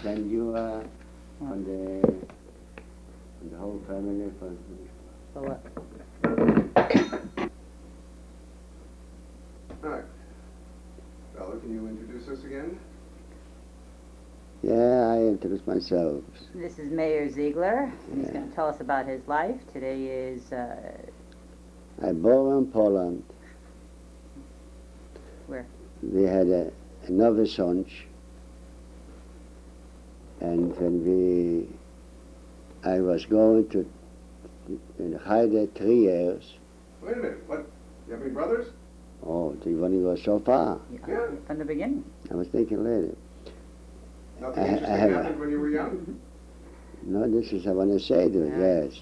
send you from the whole family. For what? All right. Bella, can you introduce us again? Yeah, I introduced myself. This is Mayor Ziegler, and he's Yeah. going to tell us about his life. Today is, I born in Poland. where? We had another son, and when I was going to in Heide 3 years. Wait a minute. What? You have any brothers? Oh, do you want to go so far? Yeah. From the beginning. I was thinking later. Nothing I interesting have- happened when you were young? No, this is I want to say to it, Yeah. yes.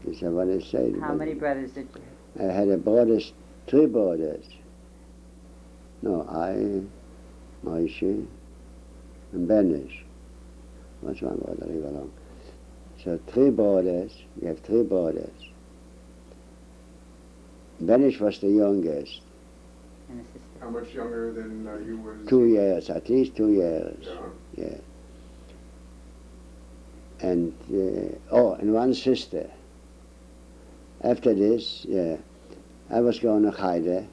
This I want to say to How it. many brothers did you have? I had a brothers, 3 brothers. No, I, Moshe, and Benish. What's one brother? Leave alone. So 3 brothers. We have 3 brothers. Benish was the youngest. And a sister? How much younger than you were? 2 years, at least 2 years. Yeah. Yeah. And and 1 sister. After this, yeah, I was going to Heide.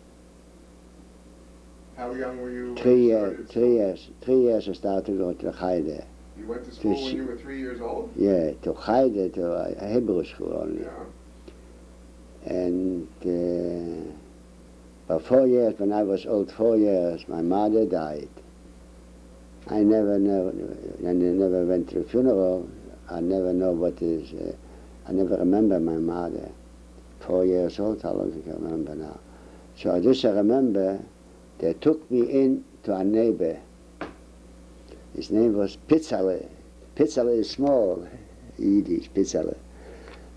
How young were you? when 3 you years, started 3 years, 3 years I started to go to Heide. You went to school when sh- you were 3 years old? Yeah, to Heide, to a Hebrew school only. Yeah. And for 4 years, when I was old, 4 years, my mother died. I never went to the funeral. I never know what is, I never remember my mother. 4 years old, how long I can remember now. So I just remember, they took me in to a neighbor. His name was Pizzale. Pizzale is small, Yiddish, Pizzale.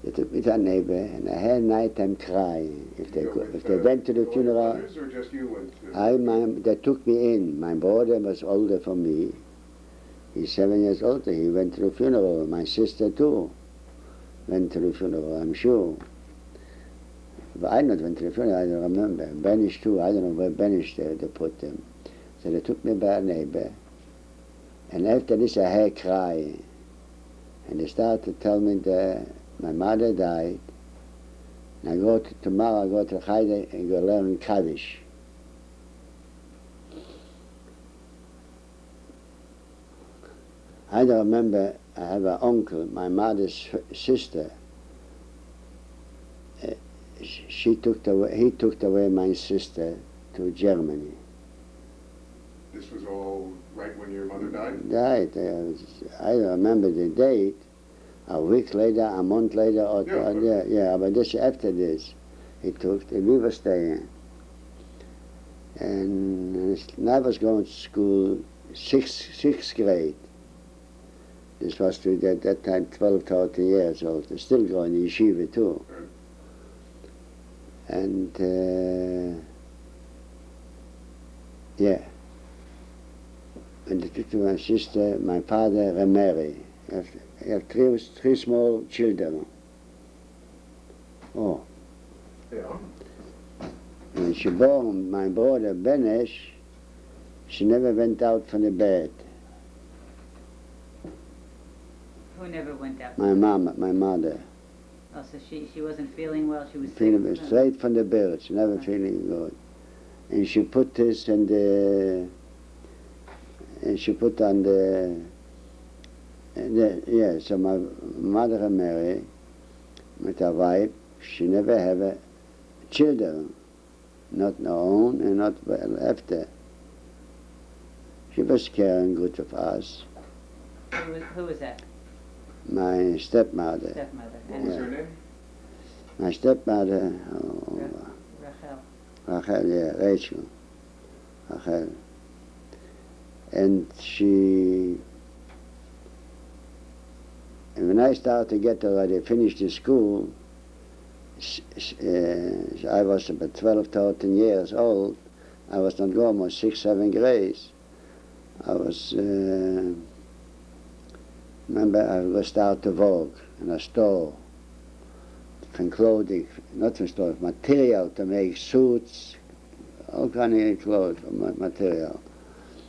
They took me to a neighbor, and I had nighttime crying. If they went to the All your funeral, brothers, or just you went to? they took me in. My brother was older than me. He's 7 years older. He went to the funeral. My sister too went to the funeral, I'm sure. But I not went to the funeral, I don't remember. Benish too, I don't know where Benish they put them. So they took me by a neighbor. And after this I had crying. And they started to tell me that my mother died. And tomorrow I go to Heide and go learn Kaddish. I don't remember, I have an uncle, my mother's sister. He took away my sister to Germany. This was all right when your mother died? Died. I don't remember the date. A week later, a month later, or but this after this, he took. We were staying, and I was going to school, sixth grade. This was at that time 12, 13 years old. Still going to yeshiva too. Right. And yeah. And they took to my sister, my father remarried. I have 3 small children. Oh. Yeah. When she born my brother Benesh, she never went out from the bed. Who never went out? My mother. Oh, so she wasn't feeling well, she was Feeling sick? straight from the bed, she never feeling good. And she put this and she put on so my mother married with a wife. She never have a children, not her own and not after. She was caring good of us. Who was that? My stepmother. Stepmother. What was her name? My stepmother, Rachel. Rachel. Rachel. And when I started to get already finished the school, I was about 12, 13 years old. I was not going more 6, 7 grades. I was, remember, I was start to work in a store, from clothing, not from store, material to make suits, all kind of clothes, material.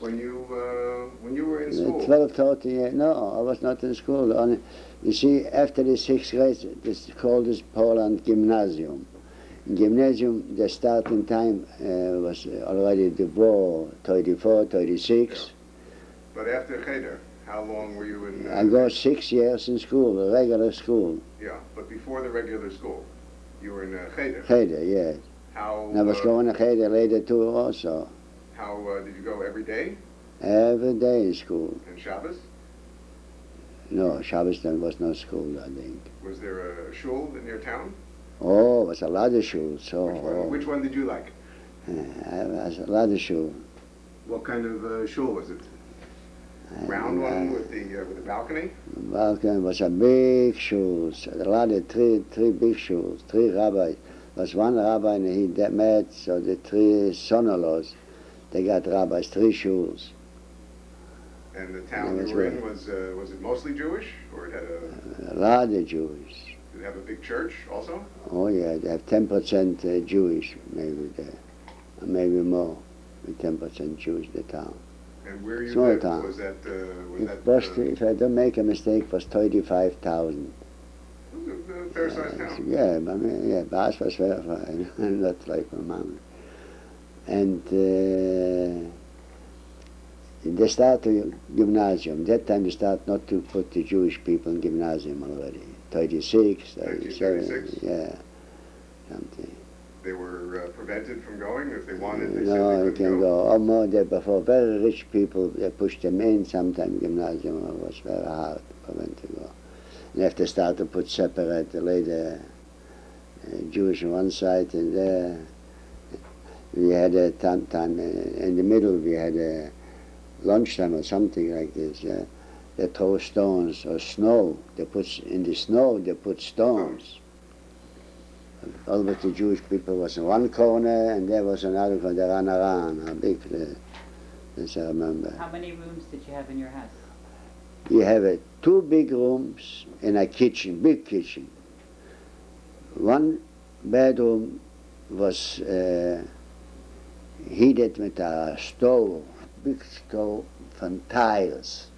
when you were in school? 12, 13 years. No, I was not in school. Only, you see, after the 6th grade, this called this Poland Gymnasium. In Gymnasium, the starting time was already the war, 34, 36. Yeah. But after Cheder, how long were you in? I go 6 years in school, a regular school. Yeah, but before the regular school, you were in Cheder. Cheder, yes. How? And I was going to Cheder later too also. How did you go every day? Every day in school. And Shabbos? No, Shabbos there was no school, I think. Was there a shul in your town? Oh, it was a lot of schools. So, Which one did you like? It was a lot of schools. What kind of shul was it? Round one with the balcony? The balcony was a big schools. A lot of three big schools, 3 rabbis. There was one rabbi and he met, so the 3 son-in-laws, they got rabbis, 3 schools. And the town you were in, was it mostly Jewish, or it had a lot of Jewish. Did it have a big church also? Oh yeah, they have 10% Jewish, maybe there, maybe more, 10% Jewish in the town. And where you Small lived, town. was that? If I don't make a mistake, it was 35,000. It was a fair-sized town. Yeah, I mean, yeah, Bas was very fine, not like my mom. And they start to gymnasium. That time they start not to put the Jewish people in gymnasium already. 36, 37, 36? yeah, something. They were prevented from going if they wanted. They No, you simply can couldn't go. Oh, more there before. Very rich people, they pushed them in. Sometimes gymnasium was very hard for them to go. And if they start to put separate, later Jewish on one side and there, we had a time in the middle. We had a lunchtime or something like this. They throw stones or snow. They put in the snow. They put stones. All but the Jewish people was in one corner, and there was another corner. They ran around. A big, as I remember. How many rooms did you have in your house? You have 2 big rooms and a kitchen, big kitchen. One bedroom was heated with a stove, big stove from tiles.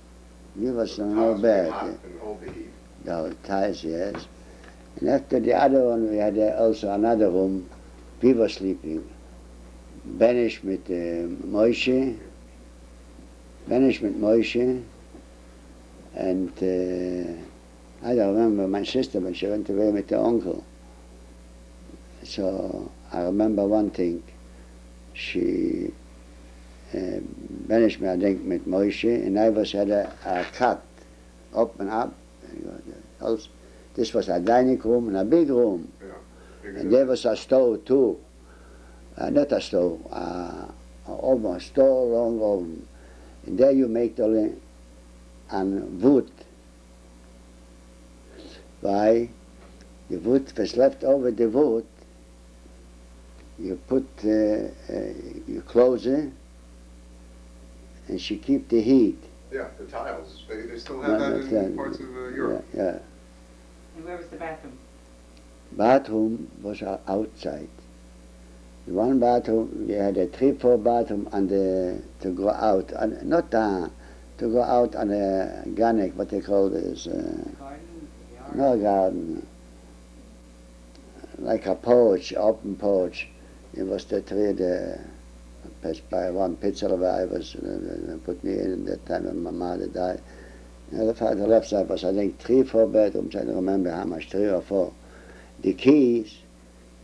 It was no bad. and hold the heat. The tiles, yes. And after the other one, we had also another room. We were sleeping. Banished with Moshe. Banished with Moshe. And I don't remember my sister when she went away with the uncle. So I remember one thing. She banished me, I think, with Moshe, and I was had a cut, up and up. This was a dining room and a big room. Yeah. And there was a stove too. Not a stove, oven, a stove, long oven. And there you make the on wood. Why? The wood was left over the wood. You put, you close it, and she keep the heat. Yeah, the tiles. They still have that in parts of Europe. Yeah. And where was the bathroom? Bathroom was outside. One bathroom, we had a 3-4 bathroom on the, to go out, not down, to go out on a garden, what they call this, Garden? Yard? no garden, like a porch, open porch. It was the 3, passed by one pizza where I was, put me in that time when my mother died. And the left side was, I think, 3-4 bedrooms, I don't remember how much, 3 or 4. The keys,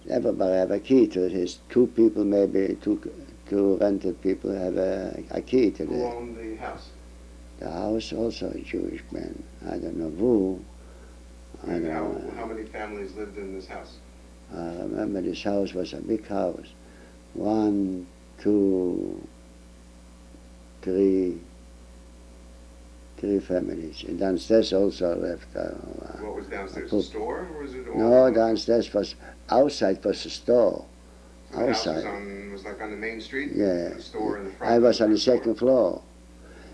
everybody have a key to it. His 2 people, maybe 2 rented people have a key to Who the owned the house? The house also a Jewish man. I don't know who. I And don't know. how many families lived in this house? I remember this house was a big house. 1, 2, 3 families. And downstairs also left. What was downstairs? A store, or was it? No, downstairs was outside was a store. So the house Outside. was like on the main street. Yeah. The store in the front. I was on the store. 2nd floor.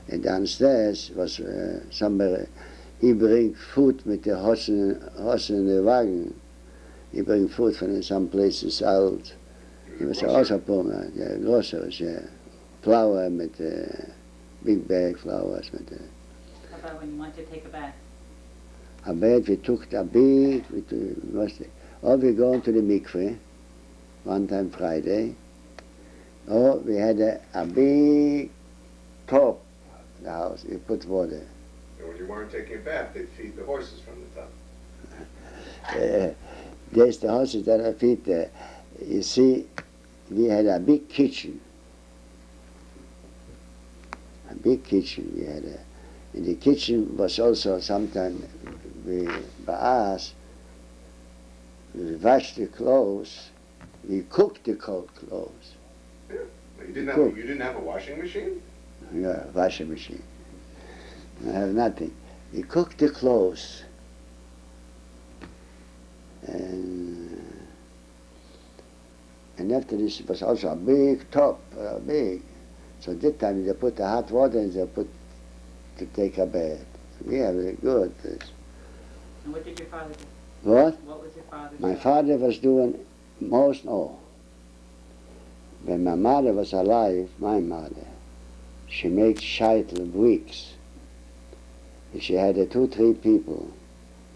And downstairs was somebody. He bring food with the horse in the wagon. He bring food from some places out. He was also poor man. Yeah, groceries. Yeah, flour, with big bag flowers. How about when you want to take a bath? A bed, we took a big, or we go to the mikveh, one time Friday, or we had a big top in the house, we put water. And when you weren't taking a bath, they'd feed the horses from the tub. There's the horses that I feed there. You see, we had a big kitchen. A big kitchen we had. In the kitchen was also sometimes, by us, we washed the clothes, we cooked the cold clothes. Yeah. You didn't have a washing machine? Yeah, washing machine. I have nothing. We cooked the clothes. And after this was also a big top, big. So that time they put the hot water and they put to take a bath. Yeah, very good. And what did your father do? What? What was your father's My job? father was doing most all. When my mother was alive, my mother, she made sheitel wigs. She had 2, 3 people.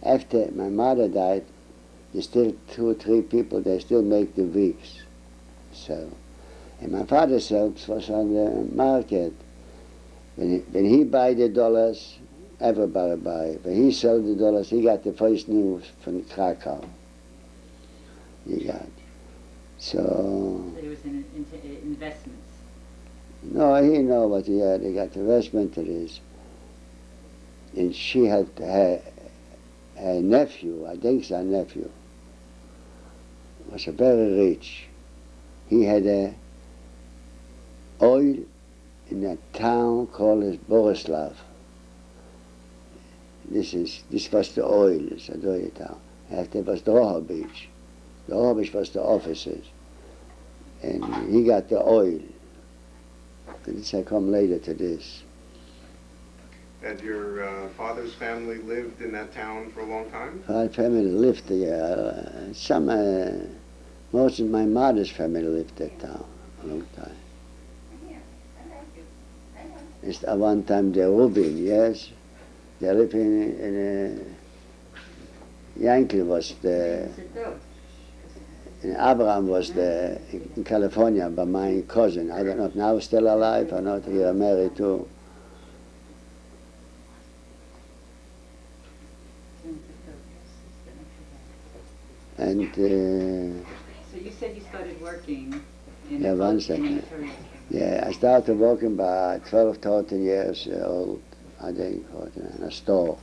After my mother died, there's still 2 or 3 people, they still make the wigs. So, and my father self was on the market. When he buy the dollars, everybody buy. When he sold the dollars, he got the first news from Krakow. He got. So, So he was into investments. no, he know what he had. He got investment to this. And she had her nephew, I think it's her nephew, was very rich. He had oil in a town called Borislav. This was the oil, it's a oil town. After was the Rohovich. The Rohovich was the officers. And he got the oil. And this I come later to this. Had your father's family lived in that town for a long time? My family lived there. Most of my mother's family lived that town a long time. It's at one time the Rubin, yes. They lived in Yankel was the, and Abraham was the, in California, by my cousin. I don't know if now he's still alive or not, he was married too. And So you said you started working in Yeah, the one in second. the material. yeah, I started working by 12, 13 years old, I think, in a store.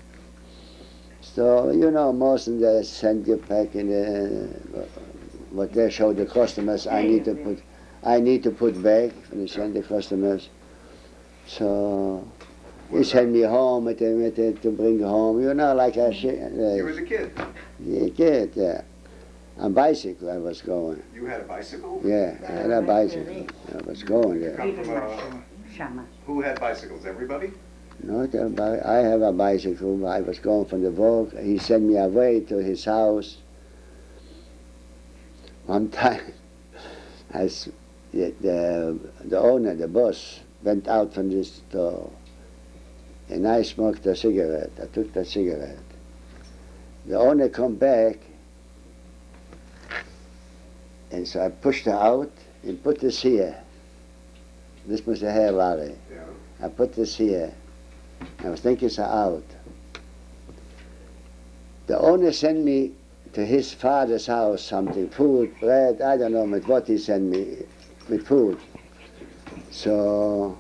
So, you know, most of them send you back in what they show the customers. I need to put back when they send the customers. So he sent me home to bring home, you know, like a You was a kid. kid, yeah. On bicycle I was going. You had a bicycle? Yeah, I had a bicycle. I was going there. Come from, who had bicycles? Everybody? Not I have a bicycle. I was going from the work. He sent me away to his house. One time, the owner, the boss, went out from the store, and I smoked a cigarette. I took the cigarette. The owner come back, and so I pushed her out and put this here. This was a hair lorry. Yeah. I put this here. I was thinking it's out. The owner sent me to his father's house something, food, bread, I don't know with what he sent me, with food. So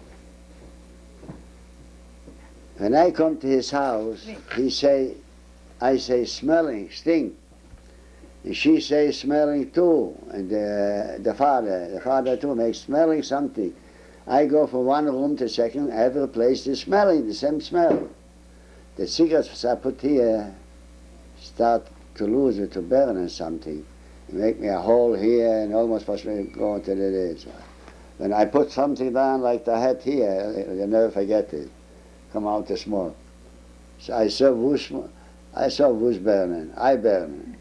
when I come to his house, I say smelling, stink. And she says smelling too, and the father too makes smelling something. I go from one room to second, every place is smelling the same smell. The cigarettes I put here start to lose it, to burn or something. You make me a hole here and almost was going to the this. When I put something down like the hat here, you never forget it. Come out the smoke. So I saw who's burning. I burn.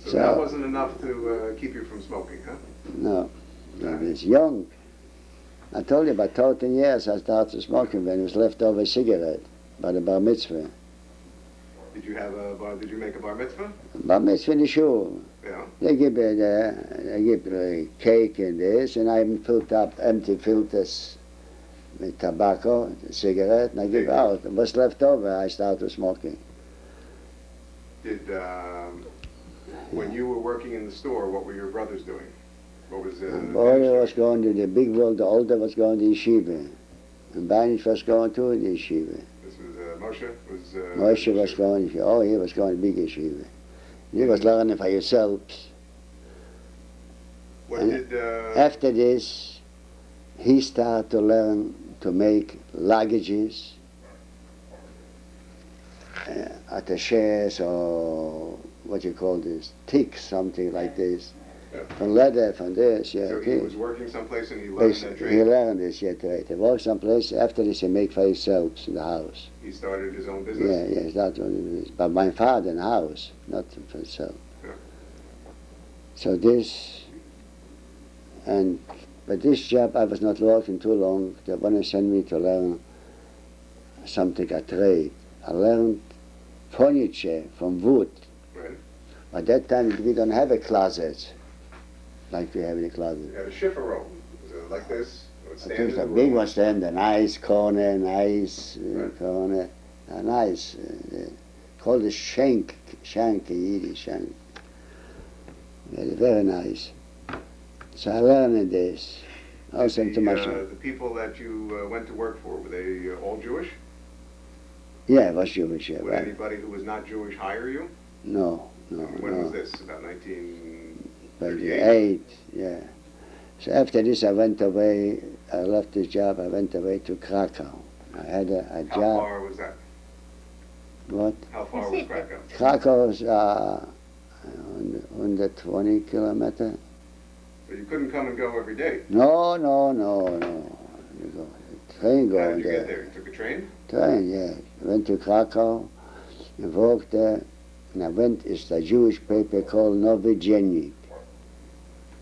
So that wasn't enough to keep you from smoking, huh? No. It was young. I told you about 13 years I started smoking when it was leftover cigarette by the bar mitzvah. Did you make a bar mitzvah? Bar mitzvah in the shul. Yeah. They give a cake and this, and I filled up empty filters with tobacco, cigarette, and I give out. What's left over, I started smoking. Did when you were working in the store, what were your brothers doing? What was The boy was going to the big world, the older was going to yeshiva. And Banish was going to the yeshiva. This was Moshe? Moshe was going, he was going to big yeshiva. He was learning for himself. When did After this, he started to learn to make luggages, attaches, or what you call this, ticks, something like this. Yeah. From leather, from this, yeah. So he was working someplace and he learned that trade? He learned this, yeah, trade. He worked someplace, after this he make for himself in the house. He started his own business? Yeah, that's what it is. But my father in the house, not for himself. Yeah. So this, but this job I was not working too long. They want to send me to learn something, a trade. I learned furniture from wood. Right. At that time we don't have a closet like we have in the closet. You had a shiffer roll. Was it like this? It would stand in the A room? big one stand, a nice corner, nice Right. corner, a nice, called a shank in Yiddish, shank. Very, very nice. So I learned this. Also to myself. The people that you went to work for, were they all Jewish? Yeah, I was Jewish, yeah. Would Right. anybody who was not Jewish hire you? No. When was this? About 1938? 38, yeah. So after this I went away, I left this job, I went away to Krakow. I had a How job. far was that? What? How far was Krakow? Krakow was 120 kilometers. So you couldn't come and go every day. No. You go, train How going did you there. get there? You took a train? Train, yeah. Went to Krakow, and worked there, and I went, it's the Jewish paper called Nowy.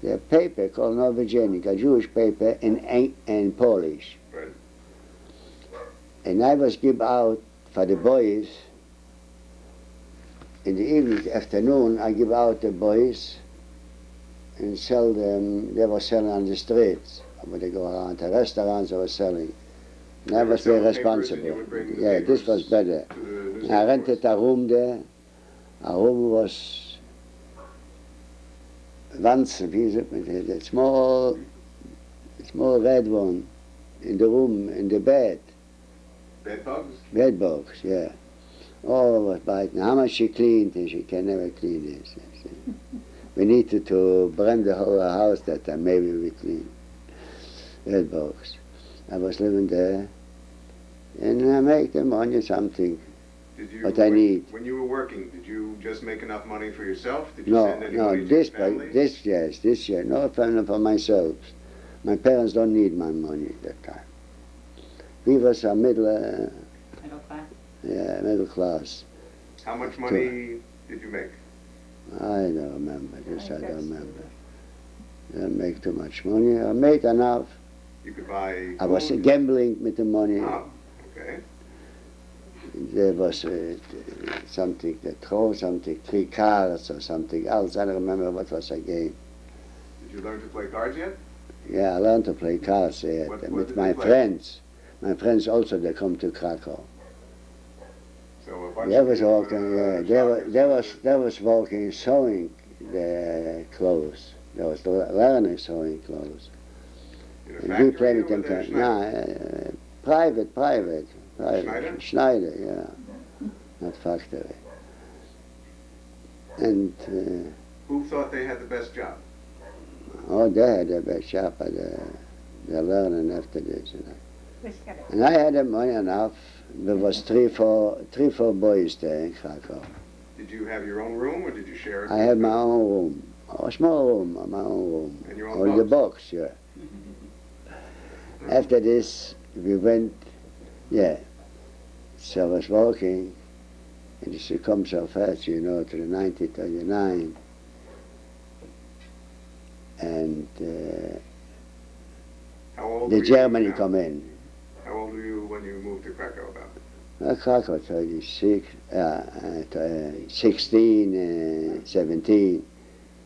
The paper called Nowy, a Jewish paper in Polish. Right. And I was give out for the boys, in the evening, afternoon, I give out the boys and sell them, they were selling on the streets. When they go around the restaurants, they were selling. And I They were was very selling papers and responsible. you would bring the Yeah, this was papers better. to the I newspaper rented boys. a room there. A room was Wanzen, wie sagt man das? A small red one in the room, in the bed. Bed bugs? Bed box, yeah. Oh, was biting. How much she cleaned, and she can never clean this. We needed to burn the whole house that time, maybe we clean. Bed box. I was living there, and I make the money something. Did you, What I need. When you were working, did you just make enough money for yourself? Did you No, send any money to this your family? year, no family for myself. My parents don't need my money at that time. We was a Middle class? middle class. How much money did you make? I don't remember this, I don't remember. I didn't make too much money. I made enough. You could buy I was food? gambling with the money. Oh, okay. There was something, the throw something, 3 cards or something else. I don't remember what was a game. Did you learn to play cards yet? Yeah, I learned to play cards What with did my you play? friends. My friends also, they come to Krakow. So a bunch They of was you, walking, yeah. They was walking, sewing the clothes. They was learning sewing clothes. In a And we factory played or with them. was it a Schneider? No, private. Schneider? Schneider, yeah. Not factory. And, Who thought they had the best job? they had the best job, but they're learning after this. You know. And I had the money enough. There was three, four boys there in Krakow. Did you have your own room or did you share it? I with had my them? own room, a small room, my own room. And your own Or the box? box, yeah. After this, we went, yeah. So I was walking, and it should come so fast, you know, to the 1939. And How old The were you Germany now? come in. How old were you when you moved to Krakow about? Krakow, 36, 16, 17.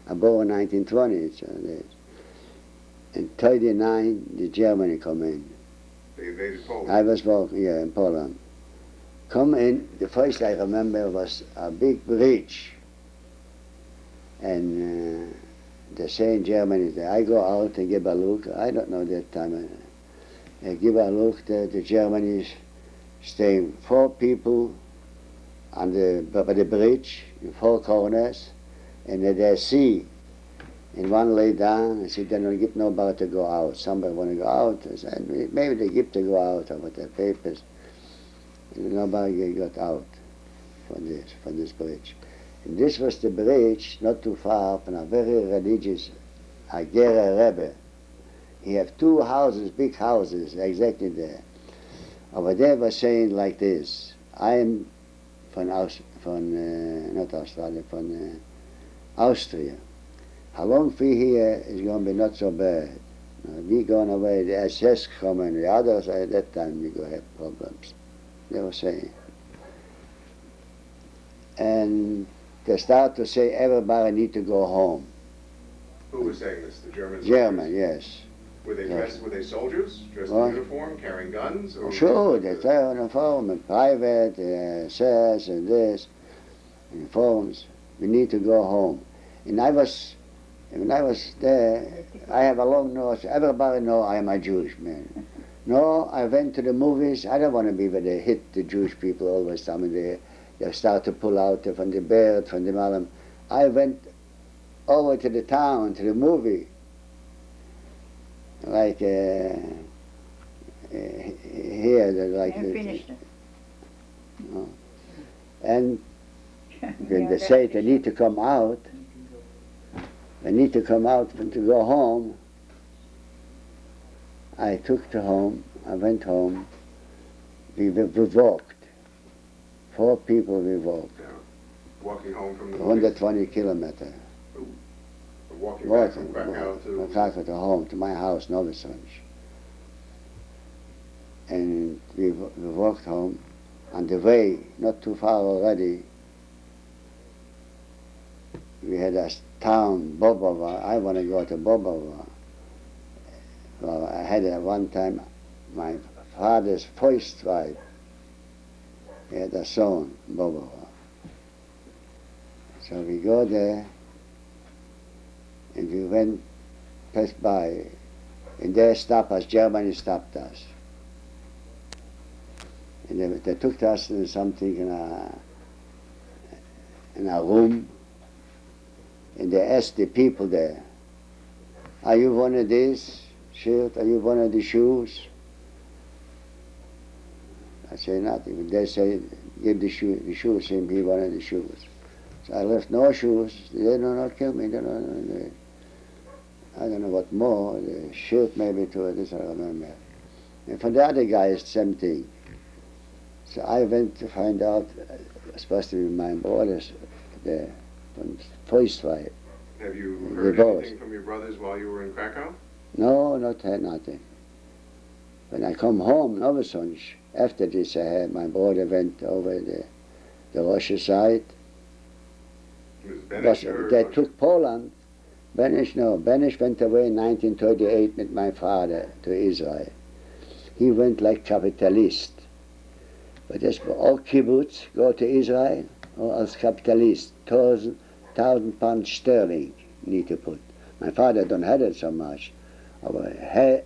I born 1920, so in 39, the Germany come in. They invaded Poland. I was working, yeah, in Poland. Come in, the first I remember was a big bridge. And they say in Germany that I go out and give a look. I don't know that time. I give a look, the Germans staying 4 people on by the bridge in 4 corners, and they see. And one lay down and said, they don't get nobody to go out. Somebody want to go out. I said, maybe they give to go out with their papers. And nobody got out from this bridge. And this was the bridge, not too far from a very religious Agera Rebbe. He had 2 houses, big houses, exactly there. Over there was saying like this: I am from not Australia, from Austria. How long we here is going to be not so bad. We going away, the SS coming, the others at that time we go have problems. They were saying. And they start to say everybody need to go home. Who was saying this? The Germans? German, yes. Were they Yes. dressed? Were they soldiers dressed What? in uniform, carrying guns? Or Sure, they wear uniform and private, SS and this, uniforms. We need to go home. And when I was there, I have a long nose. Everybody know I am a Jewish man. No, I went to the movies. I don't want to be where they hit the Jewish people always. I mean, they start to pull out from the bed, from the malam. I went over to the town, to the movie. Like here, like And finished it. and when they say they need to come out, and to go home. I took to home. I went home. We walked. 4 people we walked. Yeah. Walking home from the movies? 120 kilometers. Walking back from Krakow From Krakow to home, to my house, Novi Sad. And we walked home. On the way, not too far already, we had a town, Bobova. I want to go to Bobova. Well, I had one time my father's first wife. He had a son, Bobova. So we go there, and we went, passed by, and they stopped us. Germany stopped us. And they took us to something in a room, and they asked the people there, are you one of these shirt? Are you one of the shoes? I say nothing. They say, give the shoes, him, he one of the shoes. So I left no shoes. They don't not kill me. I don't know what more. The shirt maybe too, this I remember. And for the other guys, same thing. So I went to find out, supposed to be my brothers there, from first wife. Have you heard Divorced. anything from your brothers while you were in Krakow? No, not had nothing. When I come home, Novi Sad, after this, my brother went over the Russia side. Was it Benish or They Russia? took Poland. Benish went away in 1938 with my father to Israel. He went like capitalist. But that's all kibbutz go to Israel or as capitalist. 1,000 pounds sterling need to put. My father don't have it so much. But her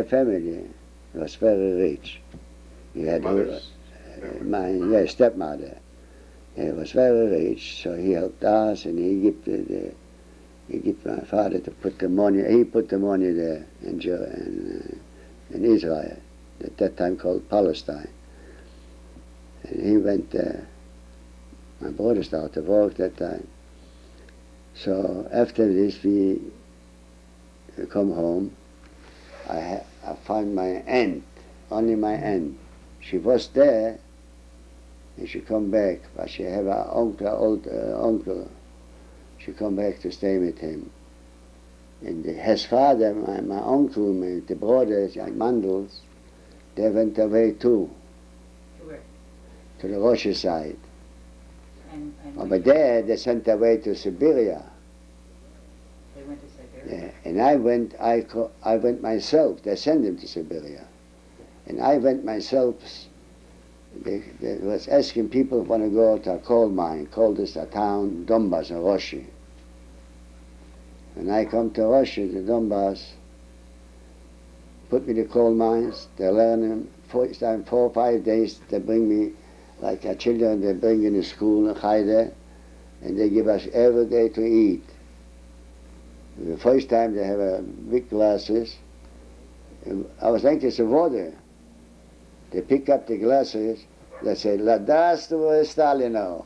family was very rich. He had Mother's my stepmother. He was very rich, so he helped us, and he gave my father to put the money. He put the money there in Israel, at that time called Palestine. And he went there. My brother started to work that time. So after this, we come home. I found my aunt, only my aunt. She was there, and she come back, but she have an uncle, old uncle. She come back to stay with him. And his father, my uncle, the brothers, Mandels, they went away too, To where? to the Russia side. And Over there, they sent away to Siberia. they went to Siberia? Yeah. And I went myself. They sent him to Siberia. And I went myself. They was asking people if want to go to a coal mine, called this a town, Donbass in Russia. And I come to Russia, the Donbass, put me in the coal mines, they learn them, 4 or 5 days, they bring me, like our children, they bring in the school in Haide, and they give us every day to eat. The first time they have big glasses, I was thinking it's water. They pick up the glasses, they say, "Здравствуй, Stalino."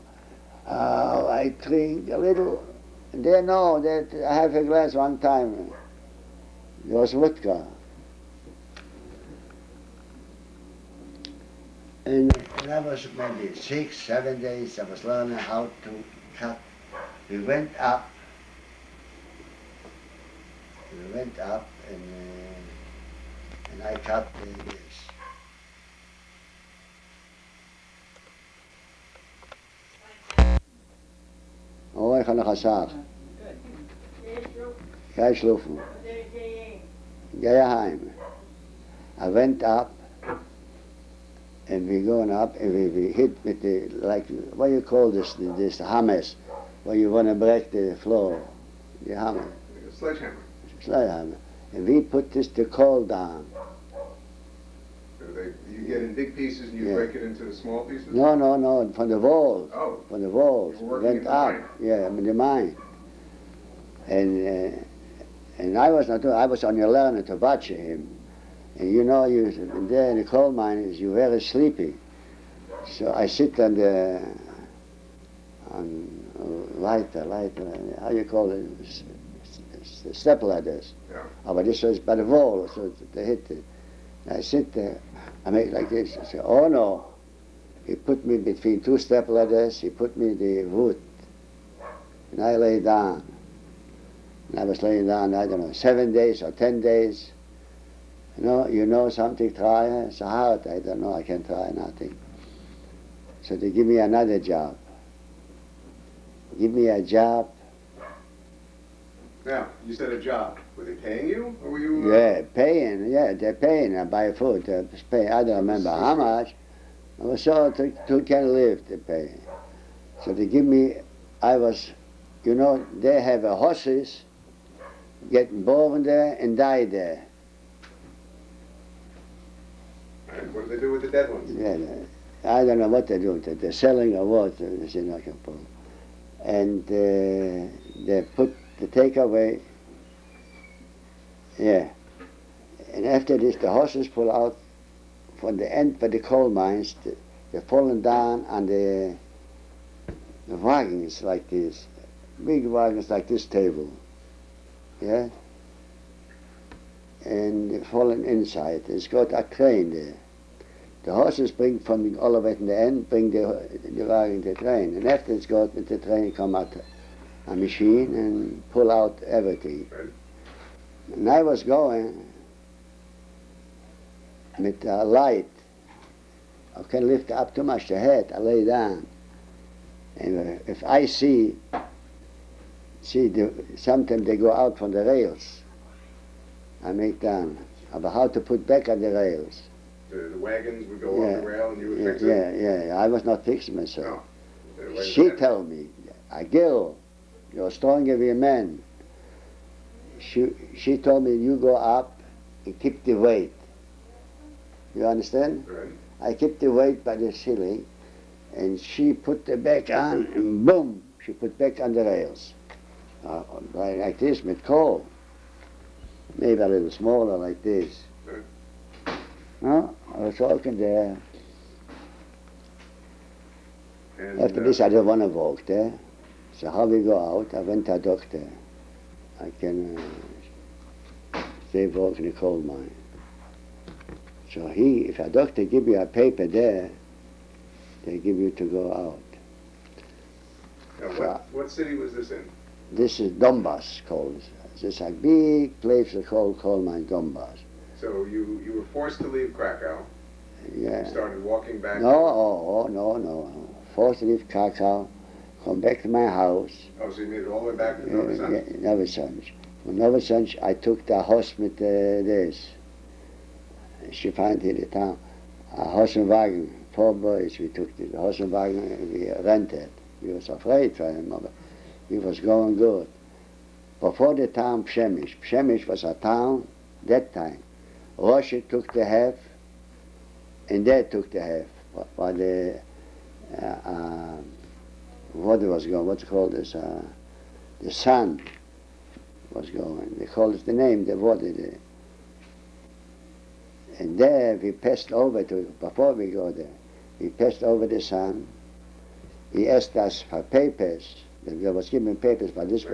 Oh, I drink a little. They know that I have a glass one time. It was vodka. And I was maybe 6, 7 days, I was learning how to cut. We went up and I cut this. Oh, ik ga nog gaan zagen. Ga je sloffen. Ga je heim. I went up, and we going up, and we hit with the, like, what you call this hammers, where you want to break the floor, the hammer. Sledgehammer. Sledgehammer. And we put the coal down. So you get in big pieces and you break it into small pieces? No, from the walls. Oh. From the walls. You were working Went in the up. mine. Yeah, in the mine. And I was not doing, I was on your learner to watch him. And you know, there in the coal mine, you're very sleepy. So I sit on the lighter, how you call it, step ladders. Yeah. Oh, but this was by the wall, so they hit it. I sit there, I make like this, I say, oh no. He put me between 2 step ladders, he put me the wood, and I lay down. And I was laying down, I don't know, 7 days or 10 days. You know something, try, it's hard, I don't know, I can't try nothing. So they give me another job. Give me a job. Now, you said a job. Were they paying you, or were you? Yeah, paying, they're paying, I buy food, pay, I don't remember how much. I was so to can live, they pay. So they give me, they have horses, getting born there and die there. And what do they do with the dead ones? Yeah, I don't know what they're doing. They're selling or what. And they take away. Yeah. And after this, the horses pull out from the end for the coal mines. They're falling down on the wagons like this, big wagons like this table. Yeah. And they're falling inside. It's got a crane there. The horses bring from all the way to the end, bring the wagon to the train. And after it's got with the train, come out a machine and pull out everything. Right. And I was going with a light. I can lift up too much the head, I lay down. And if I see sometimes they go out from the rails, I make down about how to put back on the rails. The wagons would go off the rail and you would fix it? Yeah, I was not fixing myself. No. She told me, a girl, you're stronger than a man. She told me, you go up and keep the weight. You understand? Right. I kept the weight by the ceiling, and she put the back on, and boom, she put back on the rails. Like this, with coal. Maybe a little smaller like this. Right. No, I was walking there. And, After this, I don't want to walk there. So how we go out, I went to a doctor. I can stay walk in the coal mine. So if a doctor give you a paper there, they give you to go out. Now, what city was this in? This is Donbass called. This is a big place called my Donbass. So you were forced to leave Krakow. Yeah. You started walking back. No. Forced to leave Krakow, come back to my house. Oh, so you made it all the way back to Novi Sad? Novi Sad. From Novi Sad, I took the horse with this. She found in the town a horse and wagon. 4 boys, we took the horse and wagon, we rented. We was afraid for him, but we was going good. Before the town Przemyśl. Przemyśl was a town that time. Russia took the half, and they took the half. By the what was going, what's it called this? The sun was going. They called it the name, the water there. And there we passed over to, before we go there, we passed over the sun. He asked us for papers. They was giving papers, but this